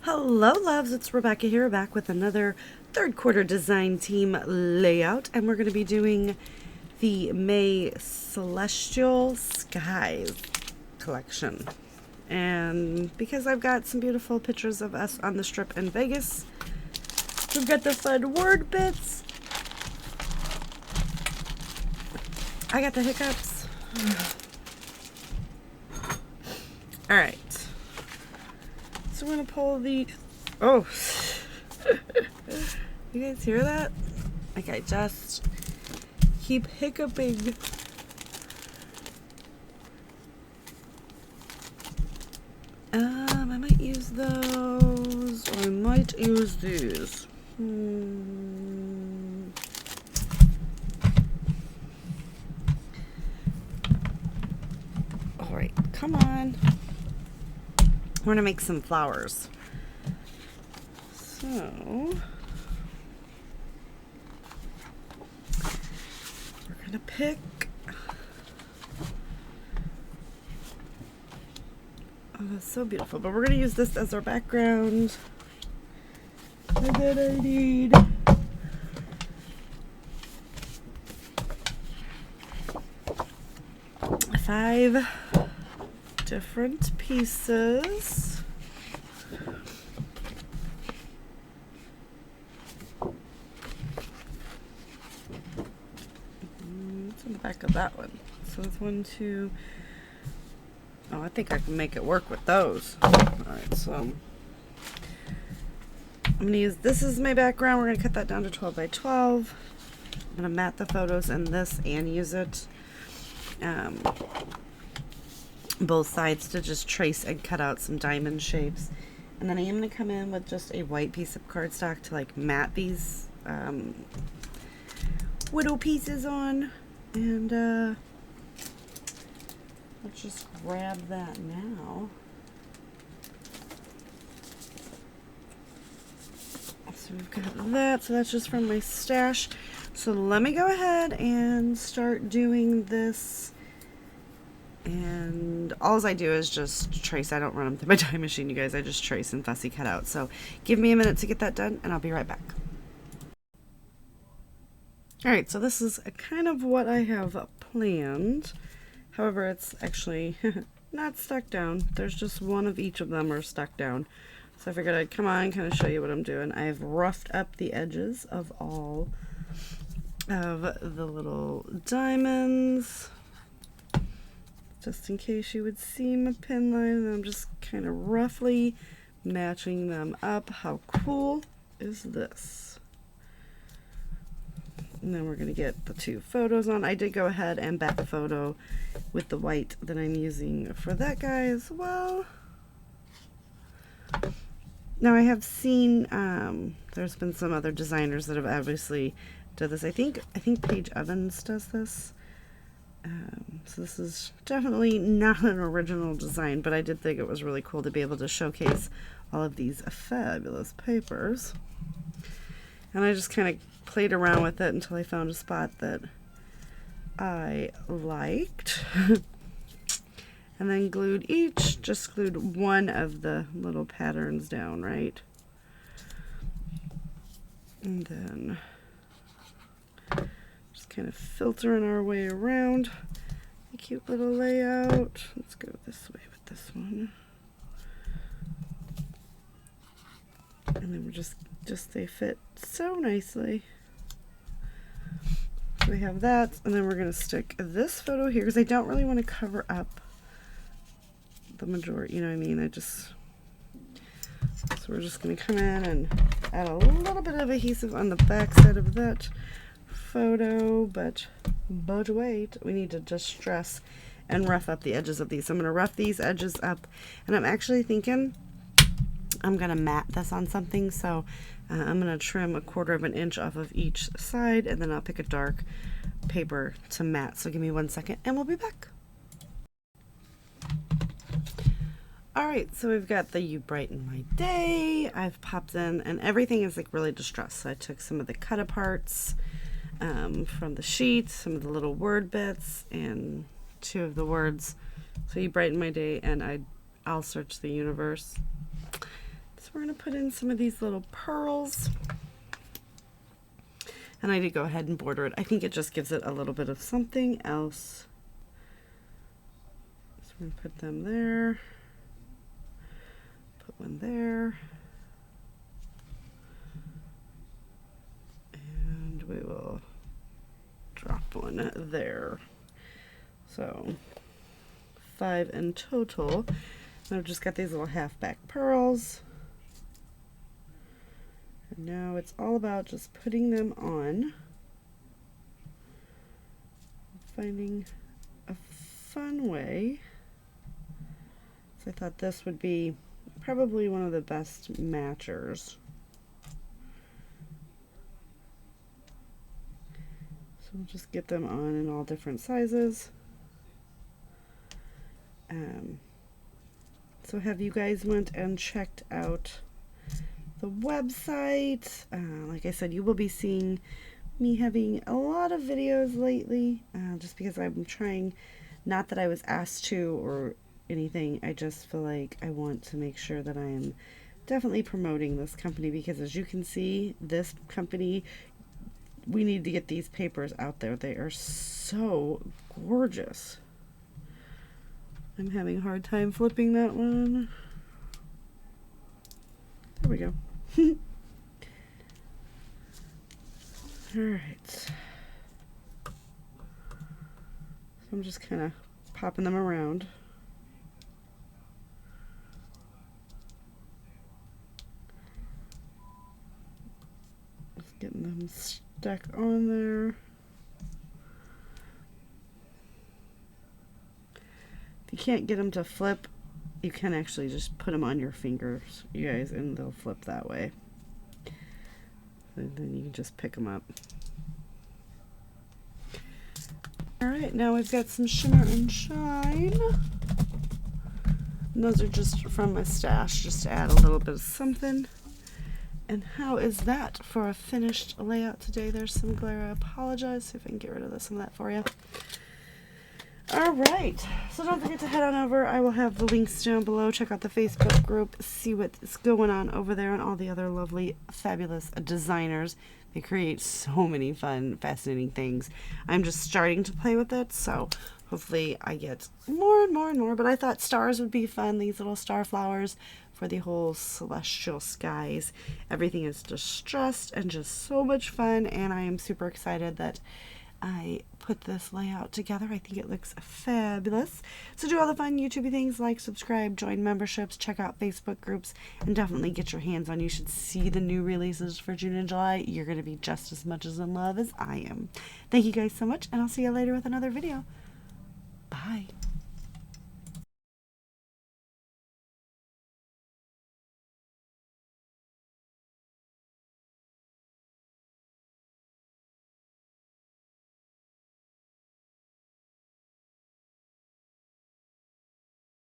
Hello loves, it's Rebecca here, back with another third quarter design team layout, and we're going to be doing the May Celestial Skies collection. And because I've got some beautiful pictures of us on the strip in Vegas, we've got the fun word bits. I got the hiccups. Alright. So we're going to pull the... Oh. You guys hear that? Like I just keep hiccuping. I might use those, or I might use these. Alright, come on. We're going to make some flowers. So, we're going to pick... Oh, that's so beautiful. But we're going to use this as our background. And then I need... five different pieces. What's in the back of that one? So it's 1, 2. Oh, I think I can make it work with those. Alright, so I'm going to use this as my background. We're going to cut that down to 12 by 12. I'm going to mat the photos in this and use it both sides to just trace and cut out some diamond shapes. And then I am going to come in with just a white piece of cardstock to like mat these widow pieces on. And let's just grab that now. So we've got that. So that's just from my stash. So let me go ahead and start doing this. And all I do is just trace. I don't run them through my die machine, you guys. I just trace and fussy cut out. So give me a minute to get that done, and I'll be right back. Alright, so this is kind of what I have planned. However, it's actually not stuck down. There's just one of each of them are stuck down. So I figured I'd come on and kind of show you what I'm doing. I've roughed up the edges of all of the little diamonds, just in case you would see my pin line, and I'm just kind of roughly matching them up. How cool is this? And then we're going to get the two photos on. I did go ahead and back the photo with the white that I'm using for that guy as well. Now I have seen there's been some other designers that have obviously done this. I think Paige Evans does this. So this is definitely not an original design, but I did think it was really cool to be able to showcase all of these fabulous papers. And I just kind of played around with it until I found a spot that I liked. And then glued just glued one of the little patterns down, right? And then just kind of filtering our way around a cute little layout. Let's go this way with this one. And then we're just they fit so nicely. So we have that, and then we're going to stick this photo here because I don't really want to cover up the majority, you know what I mean? So we're just going to come in and add a little bit of adhesive on the back side of that photo, but wait, we need to just stress and rough up the edges of these. So I'm going to rough these edges up, and I'm actually thinking I'm going to mat this on something, so I'm going to trim 1/4 inch off of each side, and then I'll pick a dark paper to mat. So give me 1 second and we'll be back. Alright, so we've got the You Brighten My Day. I've popped in, and everything is like really distressed. So I took some of the cut aparts from the sheet, some of the little word bits, and 2 of the words. So You Brighten My Day and I'll Search the Universe. So we're going to put in some of these little pearls. And I did go ahead and border it. I think it just gives it a little bit of something else. So we're going to put them there. Put one there. And we will drop one there. So 5 in total. And I've just got these little half-back pearls. And now it's all about just putting them on. Finding a fun way. So I thought this would be probably one of the best matchers. So we'll just get them on in all different sizes. So have you guys went and checked out the website? Like I said, you will be seeing me having a lot of videos lately, just because I'm trying, not that I was asked to or anything, I just feel like I want to make sure that I am definitely promoting this company, because as you can see, this company, we need to get these papers out there. They are so gorgeous. I'm having a hard time flipping that one. There we go. Alright. So I'm just kind of popping them around. Just getting them stuck on there. You can't get them to flip, you can actually just put them on your fingers, you guys, and they'll flip that way. And then you can just pick them up. Alright, now we've got some shimmer and shine. And those are just from my stash, just to add a little bit of something. And how is that for a finished layout today? There's some glare, I apologize. See if I can get rid of some of that for you. Alright, so don't forget to head on over. I will have the links down below. Check out the Facebook group, see what's going on over there, and all the other lovely, fabulous designers. They create so many fun, fascinating things. I'm just starting to play with it, so hopefully I get more and more and more. But I thought stars would be fun, these little star flowers for the whole celestial skies. Everything is distressed and just so much fun, and I am super excited that I put this layout together. I think it looks fabulous. So do all the fun YouTubey things, like, subscribe, join memberships, check out Facebook groups, and definitely get your hands on. You should see the new releases for June and July. You're going to be just as much as in love as I am. Thank you guys so much, and I'll see you later with another video. Bye.